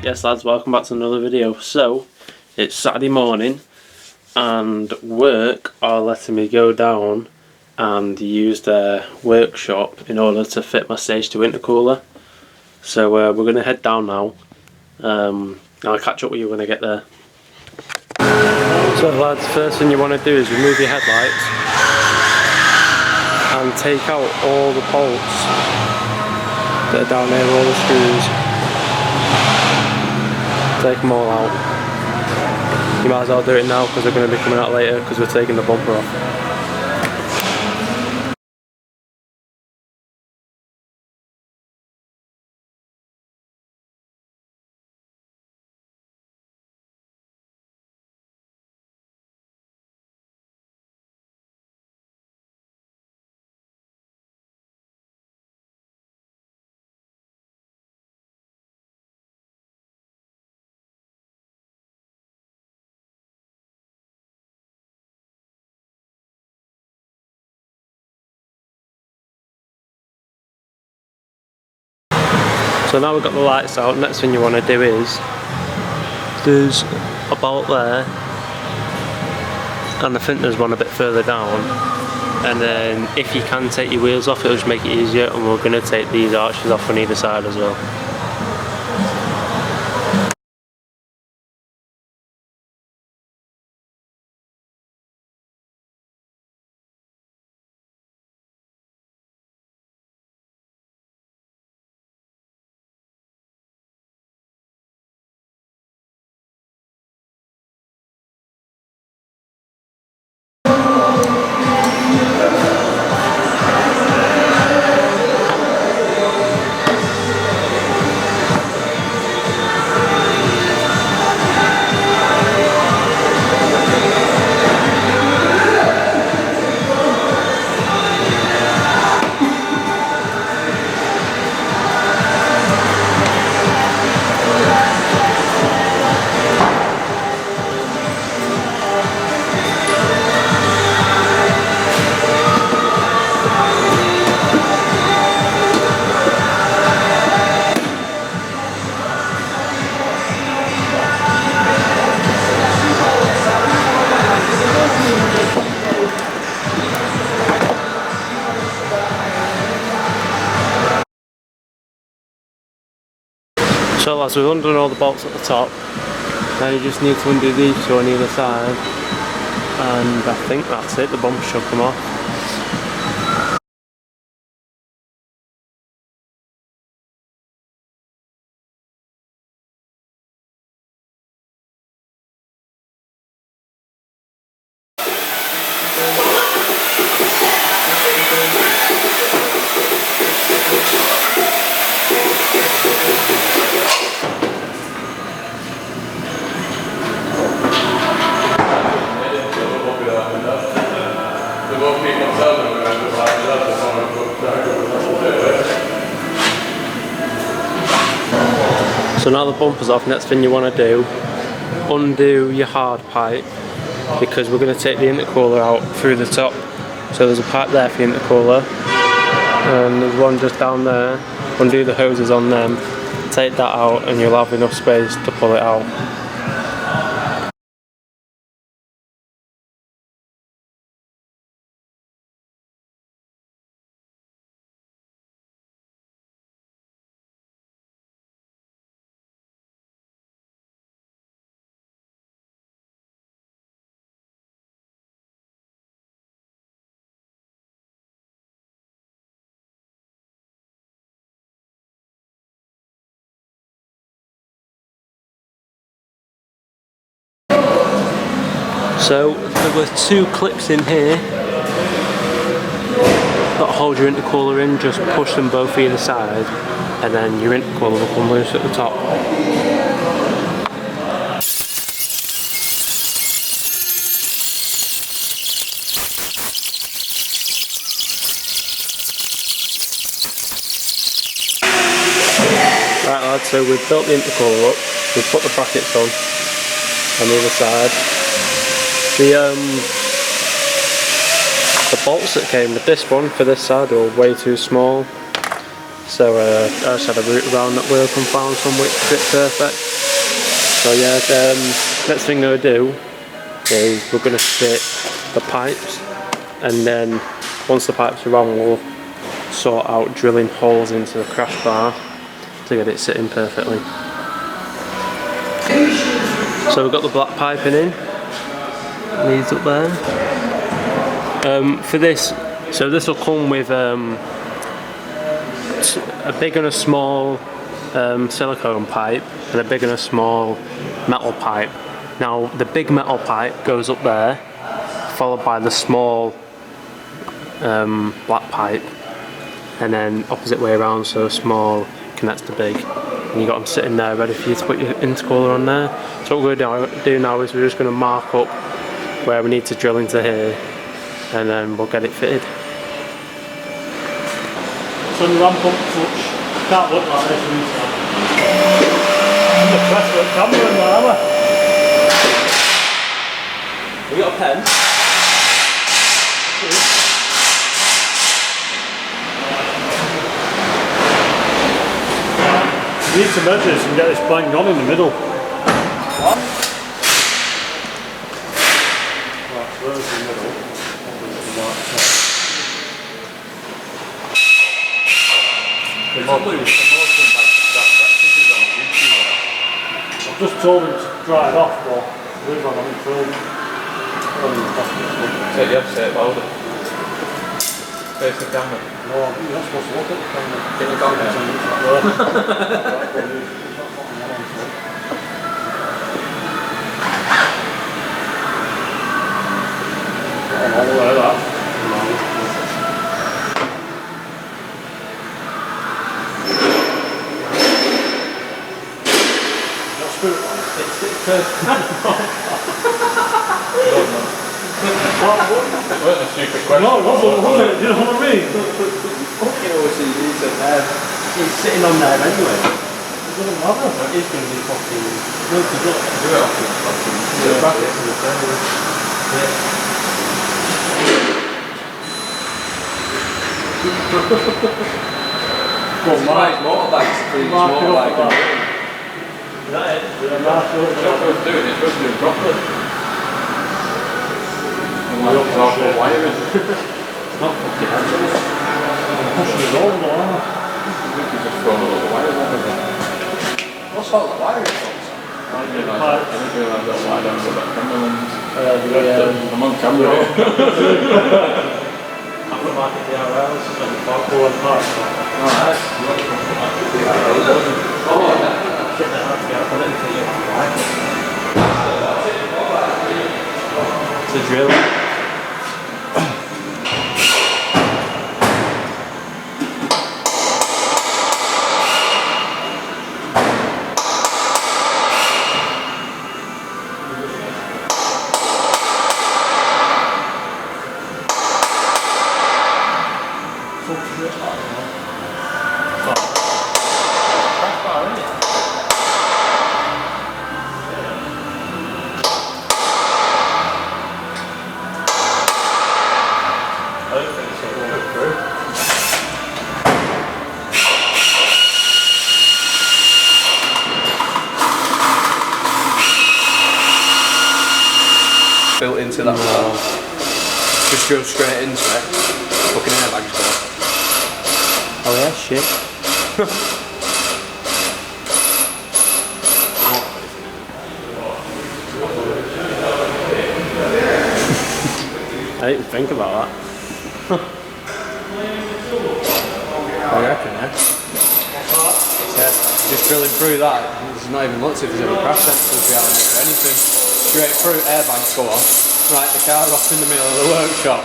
Yes lads, welcome back to another video. So, it's Saturday morning and work are letting me go down and use their workshop in order to fit my stage 2 intercooler. So we're going to head down now. I'll catch up with you when I get there. So lads, first thing you want to do is remove your headlights and take out all the bolts that are down there, all the screws. Take them all out. You might as well do it now because they're going to be coming out later because we're taking the bumper off. So now we've got the lights out, next thing you want to do is, there's a bolt there, and I think there's one a bit further down, and then if you can take your wheels off, it'll just make it easier, and we're going to take these arches off on either side as well. So lads, we've undone all the bolts at the top. Now you just need to undo these two on either side, and I think that's it, the bumper should come off. So now the bumper's off, next thing you want to do, undo your hard pipe, because we're going to take the intercooler out through the top. So there's a pipe there for the intercooler, and there's one just down there. Undo the hoses on them, take that out, and you'll have enough space to pull it out. So there were two clips in here that hold your intercooler in, just push them both either side and then your intercooler will come loose at the top. Right lads, so we've built the intercooler up, we've put the brackets on the other side. The bolts that came with this one for this side were way too small, so I just had a route around that work and found some which fit perfect. So yeah, next thing we're going to do is we're going to fit the pipes, and then once the pipes are on, we'll sort out drilling holes into the crash bar to get it sitting perfectly. So we've got the black piping in, leads up there. For this, so this will come with a big and a small silicone pipe and a big and a small metal pipe. Now the big metal pipe goes up there, followed by the small black pipe, and then opposite way around, so small connects to big. And you got them sitting there ready for you to put your intercooler on there. So what we're going to do now is we're just going to mark up where we need to drill into here, and then we'll get it fitted. So the ramp up touch can't look like this inside. And the press for the camera and whatever. Have you got a pen? You need to measure this and get this bang on in the middle. What? Right, so there's the middle. I've just told him to dry it off, but we've got on film. Say yes, say it louder. Face the camera. No, you're not supposed to look at the camera. Get the camera. All the way like that. No, it wasn't, was it? You know what I mean? He's sitting on there anyway. It doesn't matter. It's going to be fucking... No, because look. Well, Mark's motorbikes to clean his motorbike. Is that it? Yeah, Mark's It's not worth doing, it's worth doing properly. It's not wiring. It's not fucking hazardous. I'm pushing it over, aren't I? I think he's just thrown a lot of wires over there. What's all the wiring folks? I didn't realise that wire down to that camera lens. I'm on camera. I put like the DRLs and the Pull and parts. Alright. It's a drill. Built into that wall. Just drove straight into it. Fucking airbags go. Oh yeah, shit. I didn't think about that. I reckon, yeah. Just drilling through that, there's not even looked if there's any crash sensors behind it or anything. Straight through, airbags go off, right the car off in the middle of the workshop.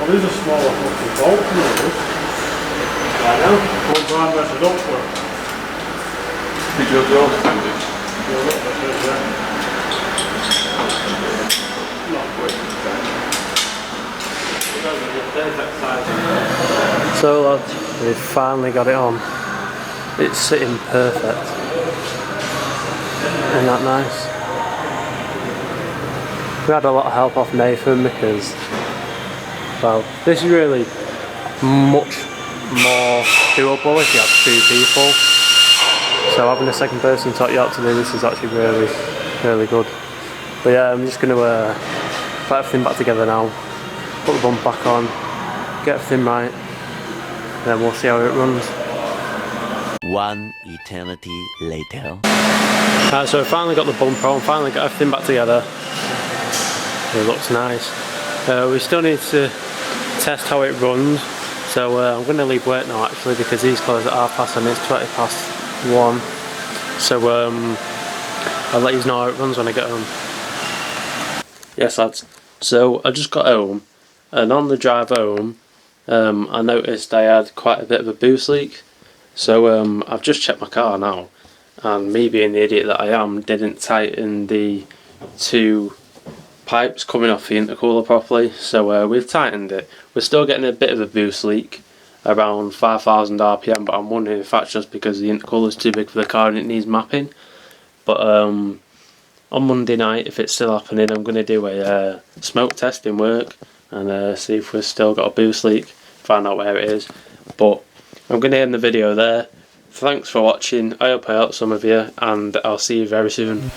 Well, there's a smaller fucking bolt in this. I know. One time messed up for it. Did you have yours tended? Yeah, look, that's it there. Not quick. So lads, we've finally got it on. It's sitting perfect. Isn't that nice? We had a lot of help off Nathan because, well, this is really much more doable if you have 2 people. So having a second person taught you how to do this is actually really, really good. But yeah, I'm just going to put everything back together now, put the bump back on, get everything right, and then we'll see how it runs. One eternity later. So I finally got the bumper on, finally got everything back together. It looks nice. We still need to test how it runs, so I'm going to leave work now actually because he's closed at 1:30 and it's 1:20. So I'll let you know how it runs when I get home. Yes lads, so I just got home and on the drive home I noticed I had quite a bit of a boost leak. So I've just checked my car now, and me being the idiot that I am didn't tighten the 2 pipes coming off the intercooler properly, so we've tightened it. We're still getting a bit of a boost leak around 5,000 RPM, but I'm wondering if that's just because the intercooler is too big for the car and it needs mapping. But on Monday night, if it's still happening, I'm going to do a smoke test in work and see if we've still got a boost leak, find out where it is. But I'm going to end the video there. Thanks for watching, I hope I helped some of you, and I'll see you very soon.